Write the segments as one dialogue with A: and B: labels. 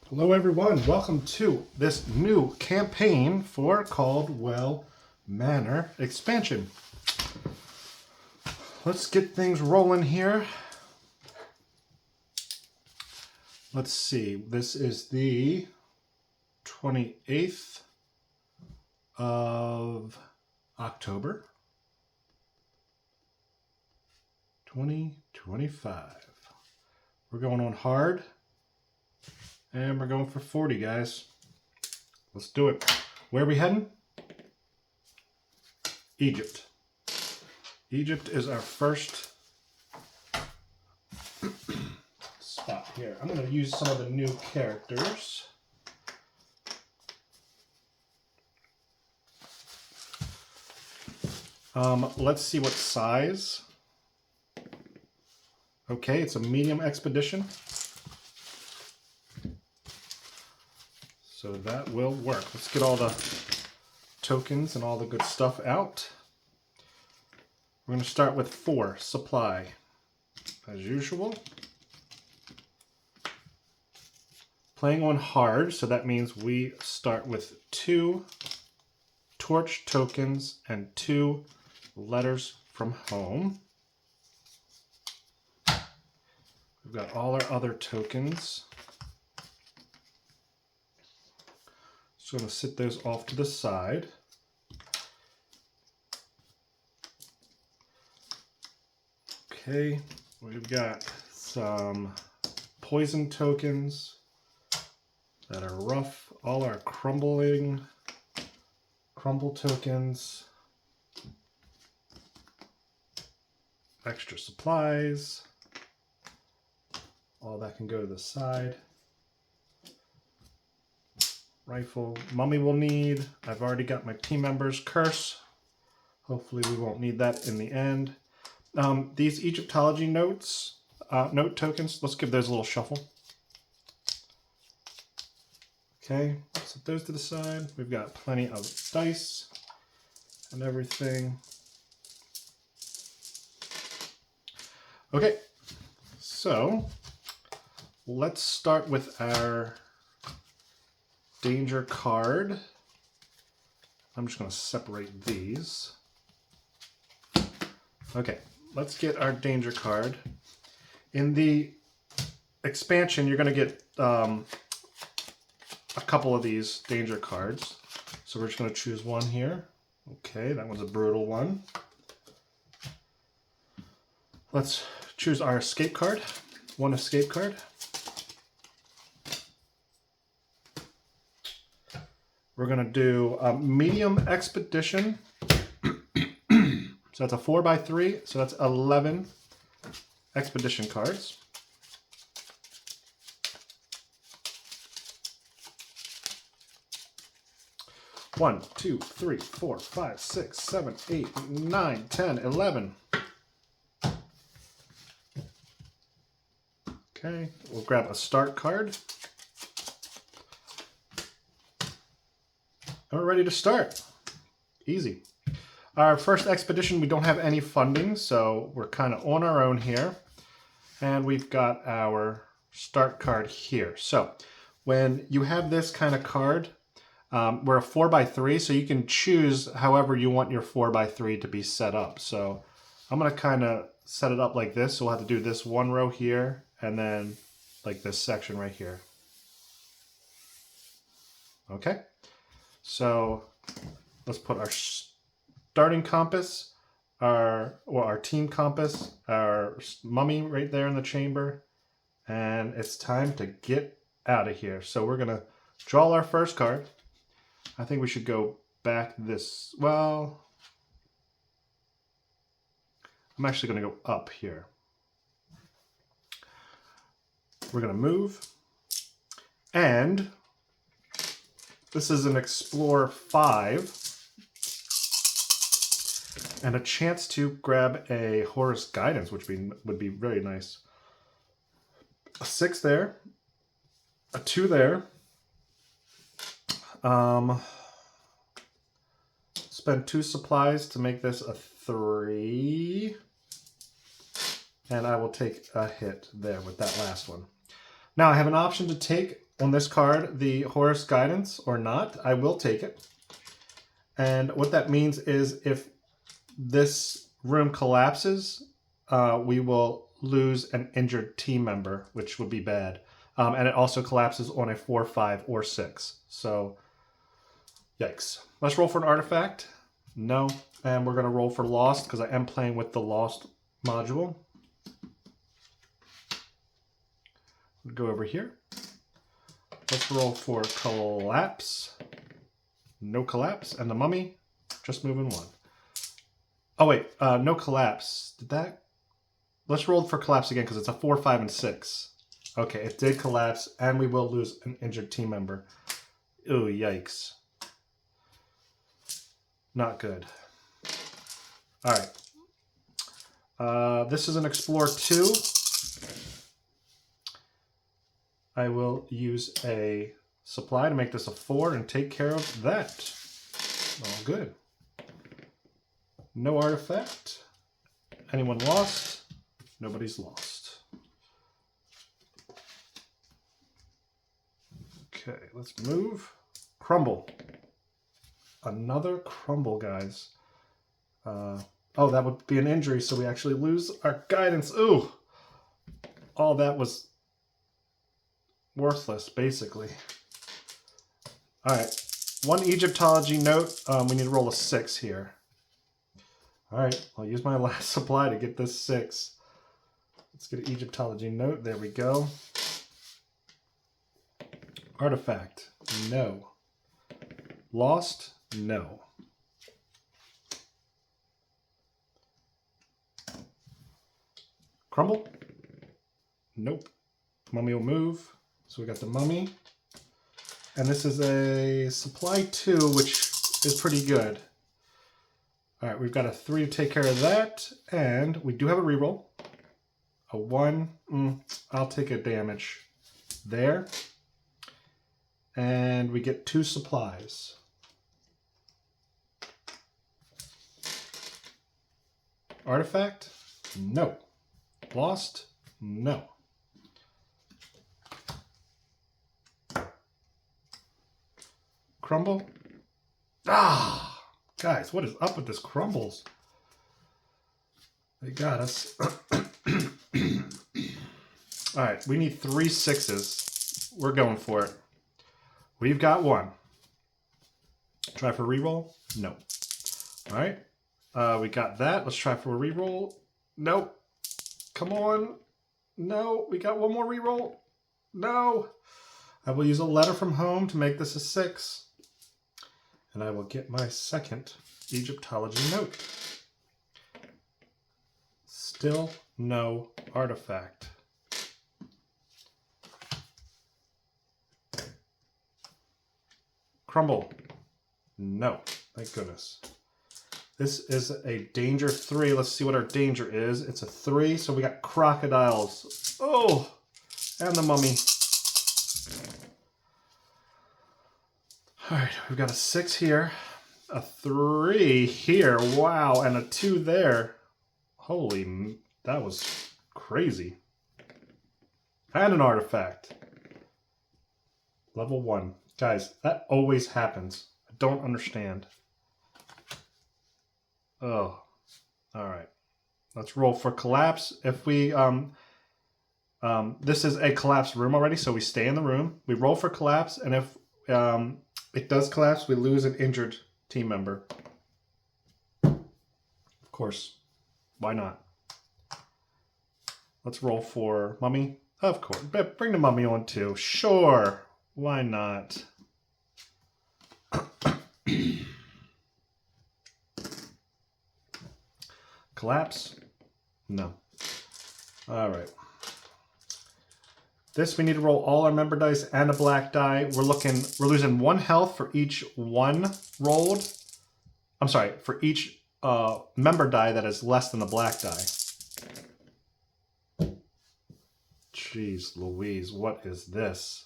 A: Hello everyone, welcome to this new campaign for Caldwell Manor expansion. Let's get things rolling here. Let's see, this is the 28th of October 2025. We're going on hard. And we're going for 40, guys. Let's do it. Where are we heading? Egypt. Egypt is our first spot here. I'm going to use some of the new characters. Let's see what size. Okay, it's a medium expedition. So that will work. Let's get all the tokens and all the good stuff out. We're going to start with 4 supply, as usual. Playing on hard, so that means we start with 2 torch tokens and 2 letters from home. We've got all our other tokens. So I'm going to sit those off to the side. Okay, we've got some poison tokens that are rough. All our crumble tokens. Extra supplies. All that can go to the side. Rifle, mummy will need. I've already got my team members' curse. Hopefully we won't need that in the end. These Egyptology note tokens, let's give those a little shuffle. Okay, set those to the side. We've got plenty of dice and everything. Okay, so let's start with our danger card. I'm just going to separate these. Okay, let's get our danger card. In the expansion, you're going to get a couple of these danger cards. So we're just going to choose one here. Okay, that one's a brutal one. Let's choose our escape card. One escape card. We're going to do a medium expedition. So that's a 4x3. So that's 11 expedition cards. One, 2, 3, 4, 5, 6, 7, 8, 9, 10, 11. Okay, we'll grab a start card. And we're ready to start. Easy. Our first expedition, we don't have any funding, so we're kind of on our own here. And we've got our start card here. So when you have this kind of card, we're a 4x3, so you can choose however you want your 4x3 to be set up. So I'm going to kind of set it up like this. So we'll have to do this one row here, and then like this section right here. Okay. So let's put our starting compass, our team compass, our mummy right there in the chamber, and it's time to get out of here. So we're going to draw our first card. I think we should go back this, well, I'm actually going to go up here. We're going to move, and this is an Explorer 5, and a chance to grab a Horus Guidance, which would be very nice. A 6 there, a 2 there. Spend 2 supplies to make this a 3. And I will take a hit there with that last one. Now I have an option to take on this card the Horus Guidance or not. I will take it. And what that means is if this room collapses, we will lose an injured team member, which would be bad. And it also collapses on a 4, 5, or 6. So, yikes. Let's roll for an artifact. No. And we're going to roll for Lost because I am playing with the Lost module. We'll go over here. Let's roll for Collapse. No collapse. And the Mummy, just moving 1. Oh, wait. No collapse. Did that? Let's roll for collapse again because it's a 4, 5, and 6. Okay, it did collapse, and we will lose an injured team member. Ooh, yikes. Not good. All right. This is an Explore 2. I will use a supply to make this a 4 and take care of that. All good. No artifact. Anyone lost? Nobody's lost. Okay, let's move. Crumble. Another crumble, guys. Oh, that would be an injury, so we actually lose our guidance. Ooh! All that was worthless, basically. Alright, 1 Egyptology note. We need to roll a 6 here. Alright, I'll use my last supply to get this 6. Let's get an Egyptology note. There we go. Artifact. No. Lost. No. Crumble. Nope. Mummy will move. So we got the Mummy. And this is a supply 2, which is pretty good. Alright, we've got a 3 to take care of that. And we do have a reroll. A 1. I'll take a damage there. And we get 2 supplies. Artifact? No. Lost? No. Crumble? Ah! Guys, what is up with this crumbles? They got us. Alright, we need 3 6s. We're going for it. We've got 1. Try for reroll? No. Alright. We got that. Let's try for a reroll. Nope. Come on. No. We got 1 more reroll. No. I will use a letter from home to make this a 6. And I will get my second Egyptology note. Still no artifact. Crumble. No. Thank goodness. This is a danger 3. Let's see what our danger is. It's a 3, so we got crocodiles. Oh! And the Mummy. Alright, we've got a 6 here. A 3 here. Wow, and a 2 there. Holy, that was crazy. And an artifact. Level 1. Guys, that always happens. I don't understand. Oh, all right. Let's roll for collapse. If we, this is a collapsed room already, so we stay in the room. We roll for collapse, and if it does collapse, we lose an injured team member. Of course, why not? Let's roll for Mummy. Of course, but bring the Mummy on too. Sure, why not? Collapse? No. All right. This, we need to roll all our member dice and a black die. We're losing 1 health for each 1 rolled. I'm sorry, for each member die that is less than the black die. Jeez Louise, what is this?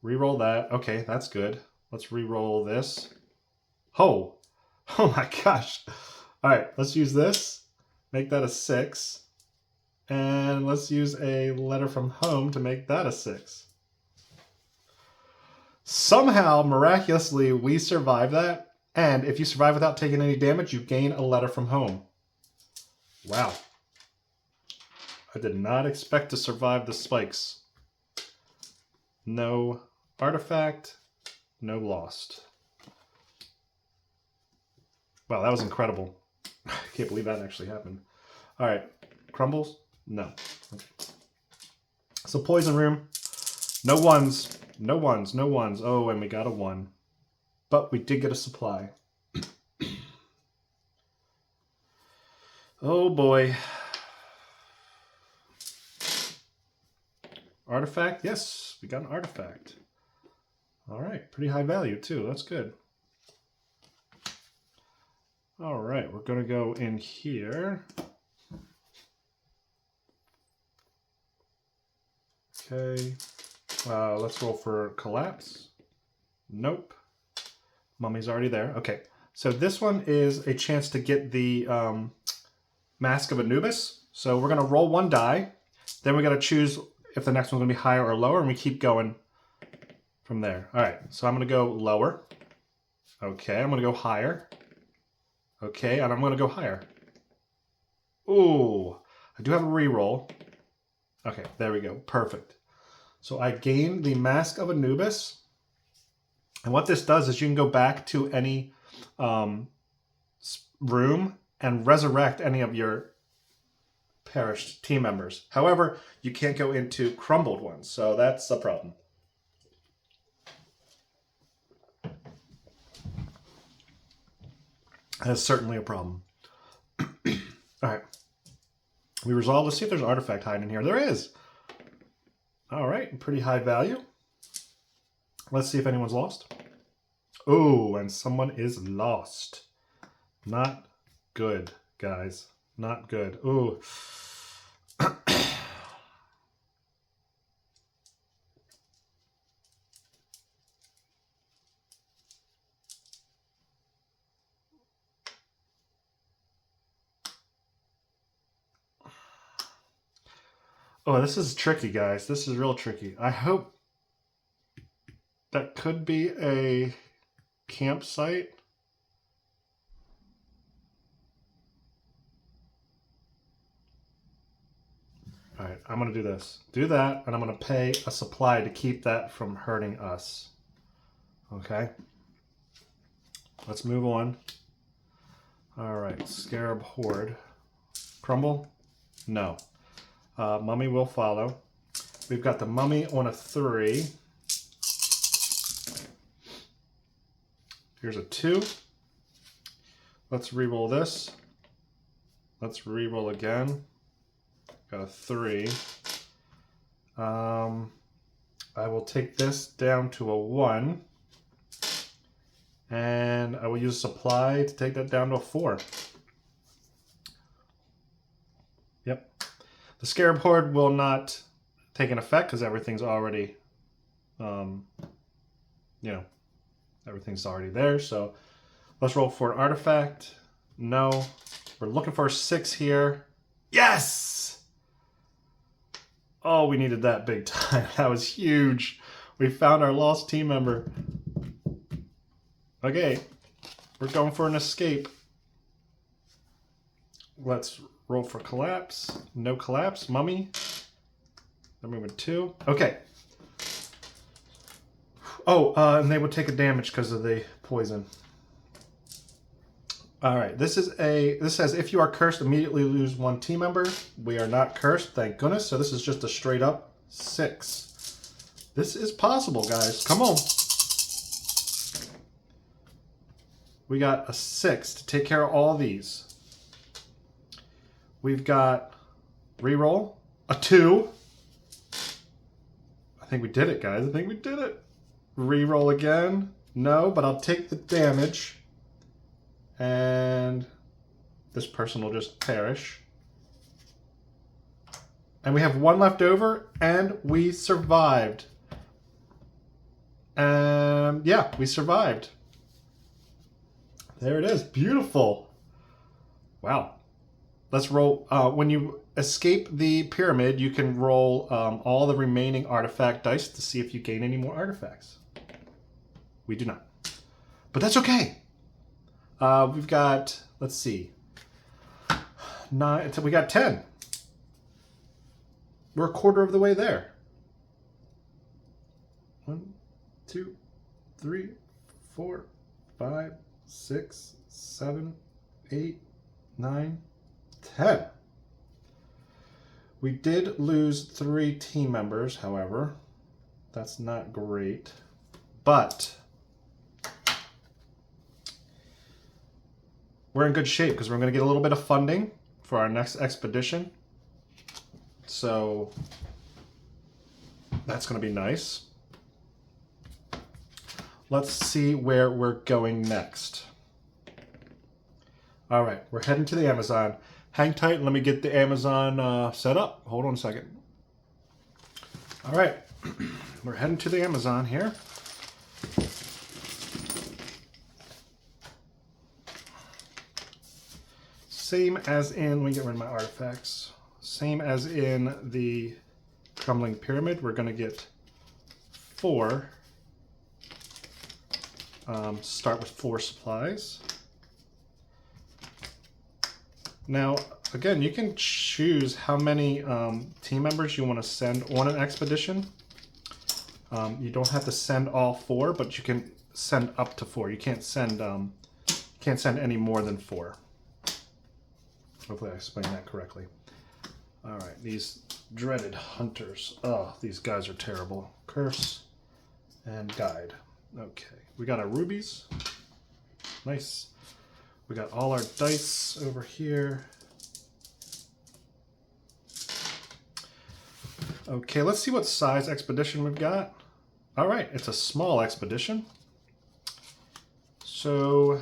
A: Reroll that. Okay, that's good. Let's re-roll this. Oh! Oh my gosh. All right, let's use this. Make that a 6. And let's use a letter from home to make that a 6. Somehow, miraculously, we survived that. And if you survive without taking any damage, you gain a letter from home. Wow. I did not expect to survive the spikes. No artifact, no lost. Wow, that was incredible. I can't believe that actually happened. All right, crumbles? No. Okay. So poison room. No ones. No ones. No ones. Oh, and we got a 1. But we did get a supply. Oh boy. Artifact? Yes, we got an artifact. All right, pretty high value too. That's good. All right, we're going to go in here. Okay, let's roll for collapse. Nope. Mummy's already there. Okay, so this one is a chance to get the Mask of Anubis. So we're going to roll 1 die. Then we got to choose if the next one's going to be higher or lower, and we keep going from there. All right, so I'm going to go lower. Okay, I'm going to go higher. Okay, and I'm going to go higher. Ooh, I do have a reroll. Okay, there we go. Perfect. So I gain the Mask of Anubis. And what this does is you can go back to any room and resurrect any of your perished team members. However, you can't go into crumbled ones, so that's a problem. That's certainly a problem. All right. We resolve. Let's see if there's an artifact hiding in here. There is. All right. Pretty high value. Let's see if anyone's lost. Oh, and someone is lost. Not good, guys. Not good. Ooh. Oh, this is tricky, guys. This is real tricky. I hope that could be a campsite. All right, I'm going to do this. Do that, and I'm going to pay a supply to keep that from hurting us. Okay? Let's move on. All right, Scarab Horde. Crumble? No. Mummy will follow. We've got the Mummy on a 3. Here's a 2. Let's re-roll this. Let's re-roll again. Got a 3. I will take this down to a 1. And I will use supply to take that down to a 4. Yep. The Scarab Horde will not take an effect because everything's already, everything's already there. So let's roll for an artifact. No. We're looking for a 6 here. Yes! Oh, we needed that big time. That was huge. We found our lost team member. Okay. We're going for an escape. Let's roll for collapse. No collapse. Mummy. They're moving 2. Okay. Oh, and they would take a damage because of the poison. All right. This says if you are cursed, immediately lose 1 team member. We are not cursed, thank goodness. So this is just a straight up 6. This is possible, guys. Come on. We got a 6 to take care of all these. We've got reroll, a 2. I think we did it, guys. I think we did it. Reroll again. No, but I'll take the damage. And this person will just perish. And we have 1 left over, and we survived. Yeah, we survived. There it is. Beautiful. Wow. Let's roll. When you escape the pyramid, you can roll all the remaining artifact dice to see if you gain any more artifacts. We do not. But that's okay. We've got, let's see, 9, we got 10. We're a quarter of the way there. 1, 2, 3, 4, 5, 6, 7, 8, 9, 10. We did lose 3 team members, however. That's not great. But we're in good shape because we're going to get a little bit of funding for our next expedition. So that's going to be nice. Let's see where we're going next. All right, we're heading to the Amazon. Hang tight and let me get the Amazon set up. Hold on a second. All right, we're heading to the Amazon here. Same as in, let me get rid of my artifacts. Same as in the crumbling pyramid, we're going to get 4. Start with 4 supplies. Now, again, you can choose how many team members you want to send on an expedition. You don't have to send all 4, but you can send up to 4. You can't send any more than 4. Hopefully I explained that correctly. All right, these dreaded hunters. Oh, these guys are terrible. Curse and guide. Okay, we got our rubies. Nice. We got all our dice over here. Okay, let's see what size expedition we've got. All right, it's a small expedition. So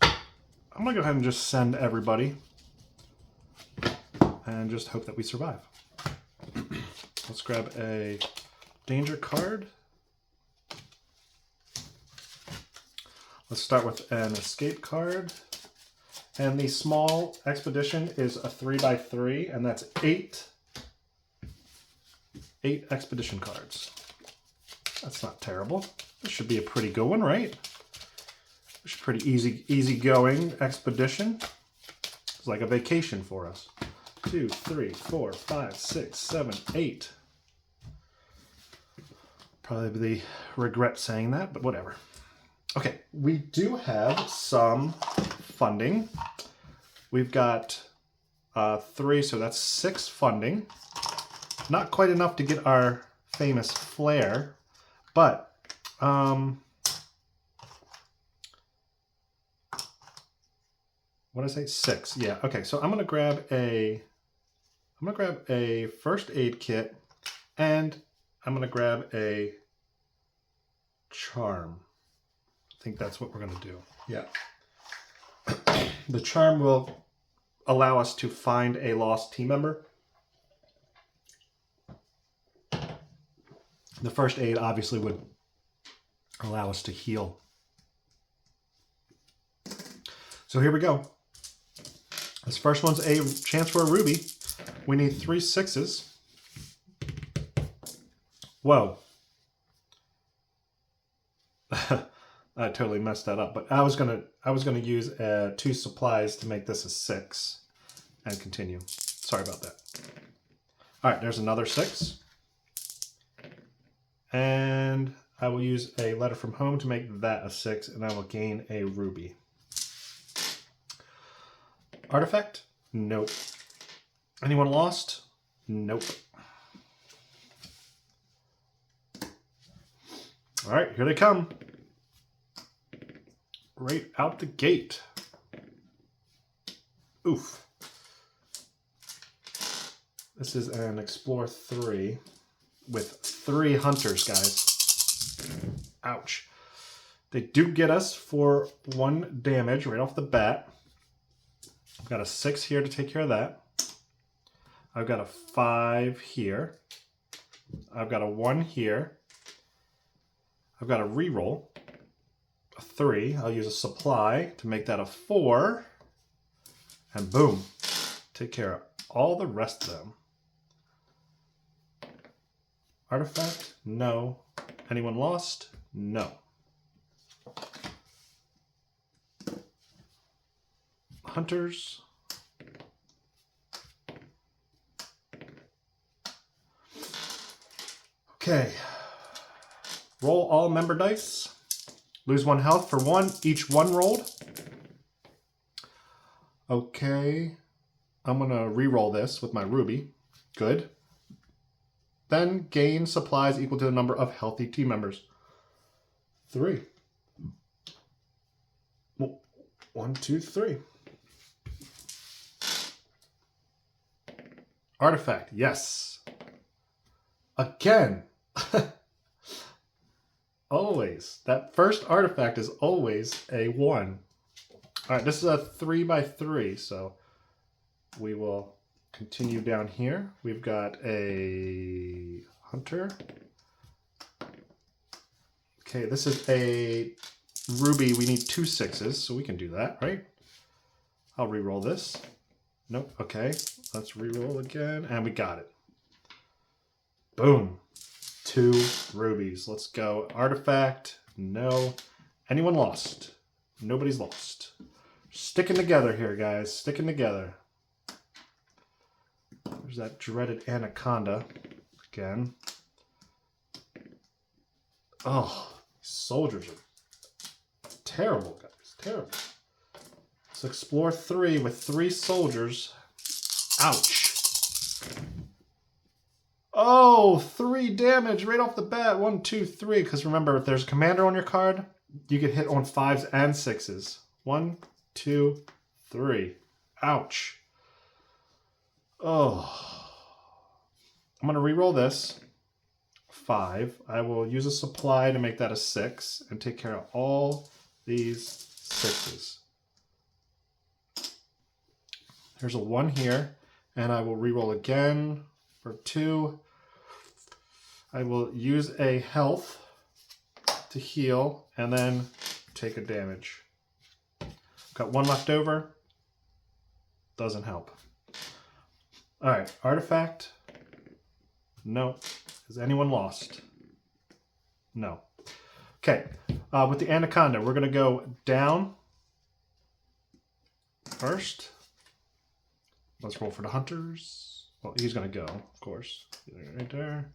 A: I'm gonna go ahead and just send everybody and just hope that we survive. Let's grab a danger card. Let's start with an escape card. And the small expedition is a 3x3, and that's 8 expedition cards. That's not terrible. This should be a pretty good one, right? It's a pretty easy going expedition. It's like a vacation for us. 2, 3, 4, 5, 6, 7, 8. Probably regret saying that, but whatever. Okay, we do have some funding. We've got 3, so that's 6 funding. Not quite enough to get our famous flare, but what did I say? 6. Yeah. Okay. So I'm gonna grab a first aid kit, and I'm gonna grab a charm. I think that's what we're gonna do. Yeah. The charm will allow us to find a lost team member. The first aid obviously would allow us to heal. So here we go. This first one's a chance for a ruby. We need 3 6s. Whoa. I totally messed that up, but I was gonna use 2 supplies to make this a 6 and continue. Sorry about that. All right, there's another 6. And I will use a letter from home to make that a 6, and I will gain a ruby. Artifact? Nope. Anyone lost? Nope. All right, here they come. Right out the gate. Oof. This is an Explore 3 with 3 hunters, guys. Ouch. They do get us for 1 damage right off the bat. I've got a 6 here to take care of that. I've got a 5 here. I've got a 1 here. I've got a reroll. A 3. I'll use a supply to make that a 4. And boom. Take care of all the rest of them. Artifact? No. Anyone lost? No. Hunters. Okay. Roll all member dice. Lose 1 health for 1. Each 1 rolled. Okay. I'm going to re-roll this with my ruby. Good. Then gain supplies equal to the number of healthy team members. 3. 1, 2, 3. Artifact. Yes. Again. Always. That first artifact is always a 1. All right, this is a 3x3, so we will continue down here. We've got a hunter. Okay, this is a ruby. We need 2 6s, so we can do that, right? I'll re-roll this. Nope. Okay, let's re-roll again, and we got it. Boom. 2 rubies. Let's go. Artifact. No. Anyone lost? Nobody's lost. Sticking together here, guys. Sticking together. There's that dreaded anaconda again. Oh, soldiers are terrible, guys. Terrible. Let's explore 3 with 3 soldiers. Ouch. Oh, 3 damage right off the bat. 1, 2, 3. Because remember, if there's a commander on your card, you get hit on 5s and 6s. 1, 2, 3. Ouch. Oh. I'm going to re-roll this. 5. I will use a supply to make that a 6 and take care of all these 6s. There's a 1 here, and I will re-roll again for 2. I will use a health to heal and then take a damage. Got 1 left over. Doesn't help. All right, artifact. No. Has anyone lost? No. Okay, with the anaconda, we're going to go down first. Let's roll for the hunters. Well, he's going to go, of course. Right there.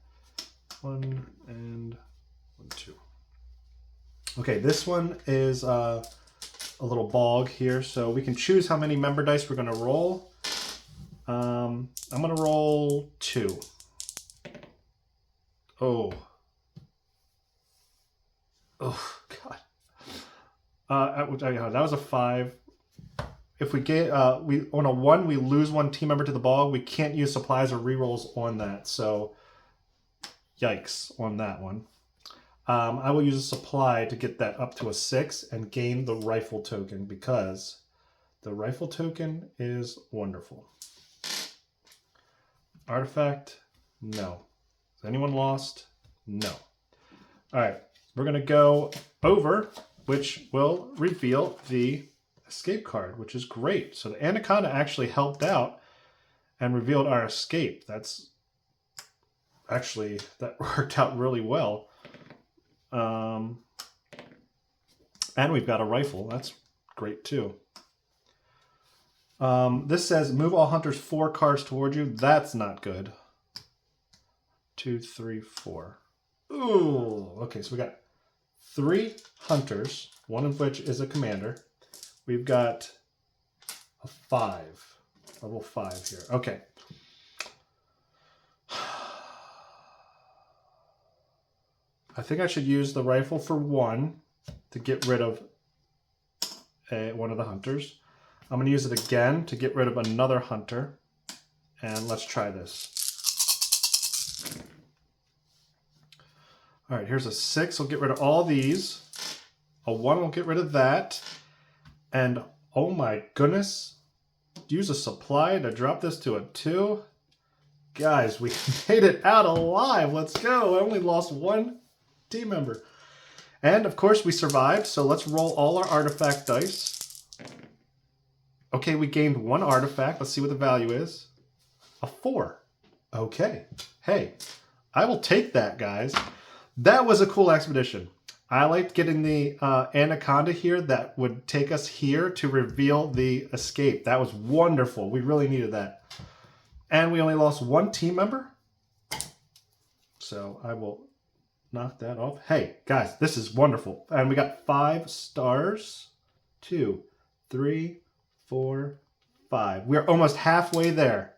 A: 1 and 1, 2. Okay, this one is a little bog here, so we can choose how many member dice we're going to roll. I'm going to roll 2. Oh. Oh, God. That was a 5. If we get on a 1, we lose 1 team member to the bog. We can't use supplies or rerolls on that, so yikes on that one. I will use a supply to get that up to a 6 and gain the rifle token because the rifle token is wonderful. Artifact? No. Has anyone lost? No. All right, we're going to go over, which will reveal the escape card, which is great. So the anaconda actually helped out and revealed our escape. That worked out really well. And we've got a rifle. That's great too. This says move all hunters 4 cards toward you. That's not good. 2, 3, 4. Ooh. Okay, so we got 3 hunters, one of which is a commander. We've got a 5, level 5 here. Okay. I think I should use the rifle for 1 to get rid of one of the hunters. I'm going to use it again to get rid of another hunter. And let's try this. All right, here's a 6. We'll get rid of all these. A 1 will get rid of that. And oh my goodness, use a supply to drop this to a 2. Guys, we made it out alive. Let's go. I only lost 1 team member. And of course we survived, so let's roll all our artifact dice. Okay, we gained 1 artifact. Let's see what the value is. A 4. Okay. Hey, I will take that, guys. That was a cool expedition. I liked getting the anaconda here that would take us here to reveal the escape. That was wonderful. We really needed that. And we only lost one team member. So I will knock that off. Hey, guys, this is wonderful. And we got 5 stars. 2, 3, 4, 5. We're almost halfway there.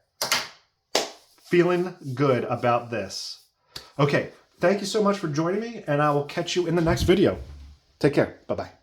A: Feeling good about this. Okay, thank you so much for joining me, and I will catch you in the next video. Take care. Bye-bye.